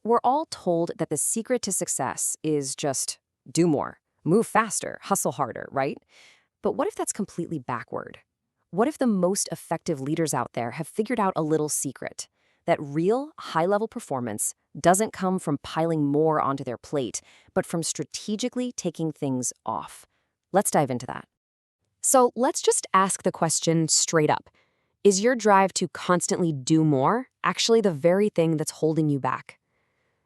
We're all told that the secret to success is just do more, move faster, hustle harder, right? But what if that's completely backward? What if the most effective leaders out there have figured out a little secret? That real, high level performance doesn't come from piling more onto their plate, but from strategically taking things off. Let's dive into that. So let's just ask the question straight up. Is your drive to constantly do more actually the very thing that's holding you back?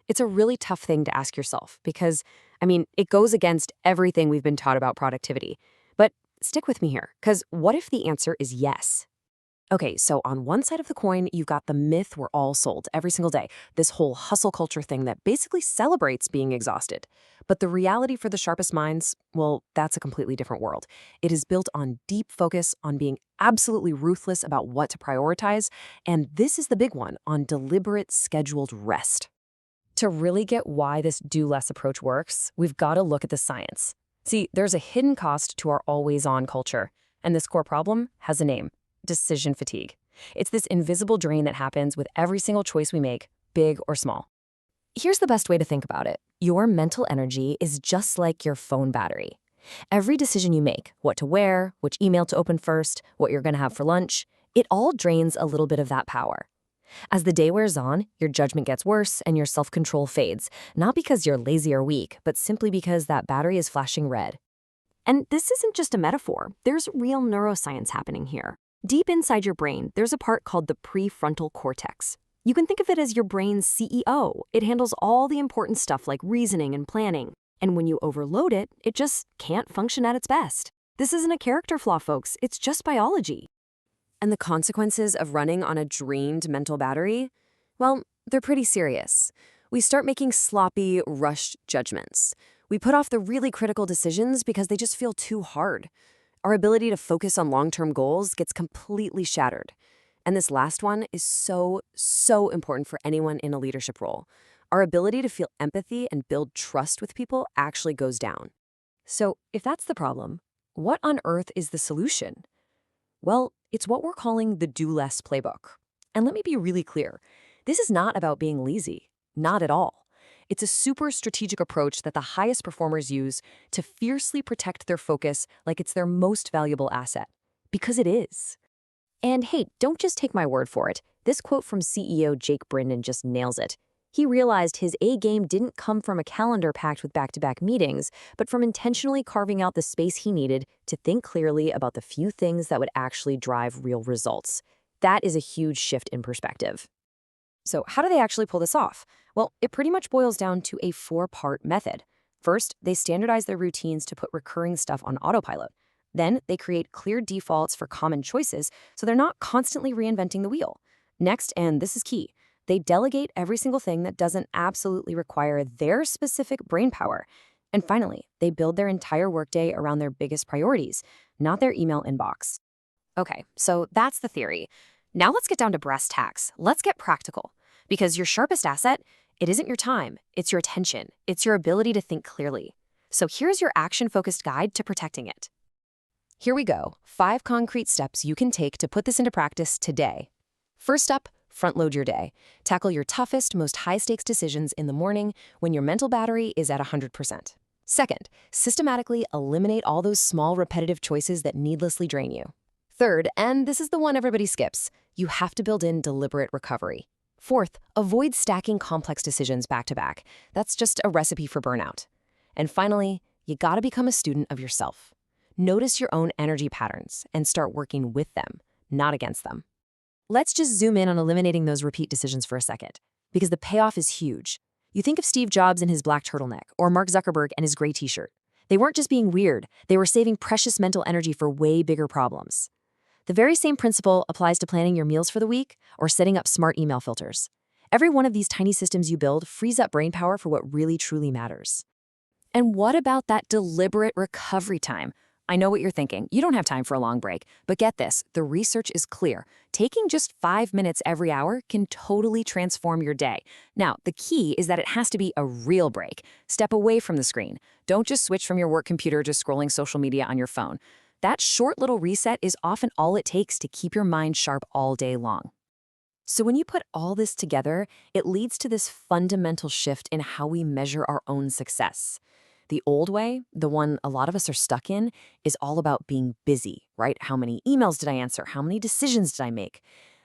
It's a really tough thing to ask yourself because, it goes against everything we've been taught about productivity. But stick with me here, because what if the answer is yes? Okay, so on one side of the coin, you've got the myth we're all sold every single day, this whole hustle culture thing that basically celebrates being exhausted. But the reality for the sharpest minds, well, that's a completely different world. It is built on deep focus, on being absolutely ruthless about what to prioritize, and this is the big one, on deliberate, scheduled rest. To really get why this do less approach works, we've got to look at the science. See, there's a hidden cost to our always-on culture, and this core problem has a name: decision fatigue. It's this invisible drain that happens with every single choice we make, big or small. Here's the best way to think about it. Your mental energy is just like your phone battery. Every decision you make, what to wear, which email to open first, what you're going to have for lunch, it all drains a little bit of that power. As the day wears on, your judgment gets worse and your self-control fades, not because you're lazy or weak, but simply because that battery is flashing red. And this isn't just a metaphor. There's real neuroscience happening here. Deep inside your brain, there's a part called the prefrontal cortex. You can think of it as your brain's CEO. It handles all the important stuff like reasoning and planning. And when you overload it, it just can't function at its best. This isn't a character flaw, folks. It's just biology. And the consequences of running on a drained mental battery? Well, they're pretty serious. We start making sloppy, rushed judgments. We put off the really critical decisions because they just feel too hard. Our ability to focus on long-term goals gets completely shattered. And this last one is so important for anyone in a leadership role. Our ability to feel empathy and build trust with people actually goes down. So if that's the problem, what on earth is the solution? Well, it's what we're calling the do less playbook. And let me be really clear. This is not about being lazy. Not at all. It's a super strategic approach that the highest performers use to fiercely protect their focus like it's their most valuable asset. Because it is. And hey, don't just take my word for it. This quote from CEO Jake Brennan just nails it. He realized his A game didn't come from a calendar packed with back-to-back meetings, but from intentionally carving out the space he needed to think clearly about the few things that would actually drive real results. That is a huge shift in perspective. So how do they actually pull this off? Well, it pretty much boils down to a 4-part method. First, they standardize their routines to put recurring stuff on autopilot. Then, they create clear defaults for common choices so they're not constantly reinventing the wheel. Next, and this is key, they delegate every single thing that doesn't absolutely require their specific brain power. And finally, they build their entire workday around their biggest priorities, not their email inbox. Okay, so that's the theory. Now let's get down to brass tacks. Let's get practical. Because your sharpest asset, it isn't your time, it's your attention. It's your ability to think clearly. So here's your action-focused guide to protecting it. Here we go, 5 concrete steps you can take to put this into practice today. First up, front-load your day. Tackle your toughest, most high-stakes decisions in the morning when your mental battery is at 100%. Second, systematically eliminate all those small, repetitive choices that needlessly drain you. Third, and this is the one everybody skips, you have to build in deliberate recovery. Fourth, avoid stacking complex decisions back-to-back. That's just a recipe for burnout. And finally, you gotta become a student of yourself. Notice your own energy patterns and start working with them, not against them. Let's just zoom in on eliminating those repeat decisions for a second, because the payoff is huge. You think of Steve Jobs and his black turtleneck, or Mark Zuckerberg and his gray t-shirt. They weren't just being weird, they were saving precious mental energy for way bigger problems. The very same principle applies to planning your meals for the week or setting up smart email filters. Every one of these tiny systems you build frees up brain power for what really truly matters. And what about that deliberate recovery time? I know what you're thinking. You don't have time for a long break. But get this, the research is clear. Taking just 5 minutes every hour can totally transform your day. Now, the key is that it has to be a real break. Step away from the screen. Don't just switch from your work computer to scrolling social media on your phone. That short little reset is often all it takes to keep your mind sharp all day long. So when you put all this together, it leads to this fundamental shift in how we measure our own success. The old way, the one a lot of us are stuck in, is all about being busy, right? How many emails did I answer? How many decisions did I make?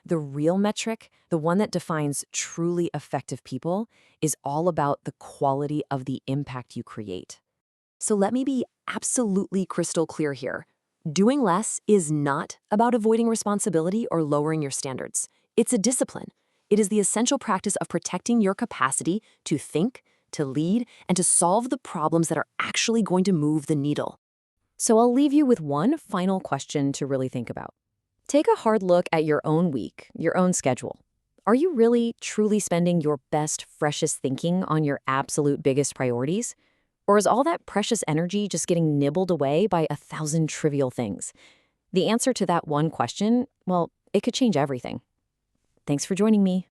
The real metric, the one that defines truly effective people, is all about the quality of the impact you create. So let me be absolutely crystal clear here. Doing less is not about avoiding responsibility or lowering your standards. It's a discipline. It is the essential practice of protecting your capacity to think, to lead, and to solve the problems that are actually going to move the needle. So I'll leave you with one final question to really think about. Take a hard look at your own week, your own schedule. Are you really, truly spending your best, freshest thinking on your absolute biggest priorities? Or is all that precious energy just getting nibbled away by 1,000 trivial things? The answer to that one question, well, it could change everything. Thanks for joining me.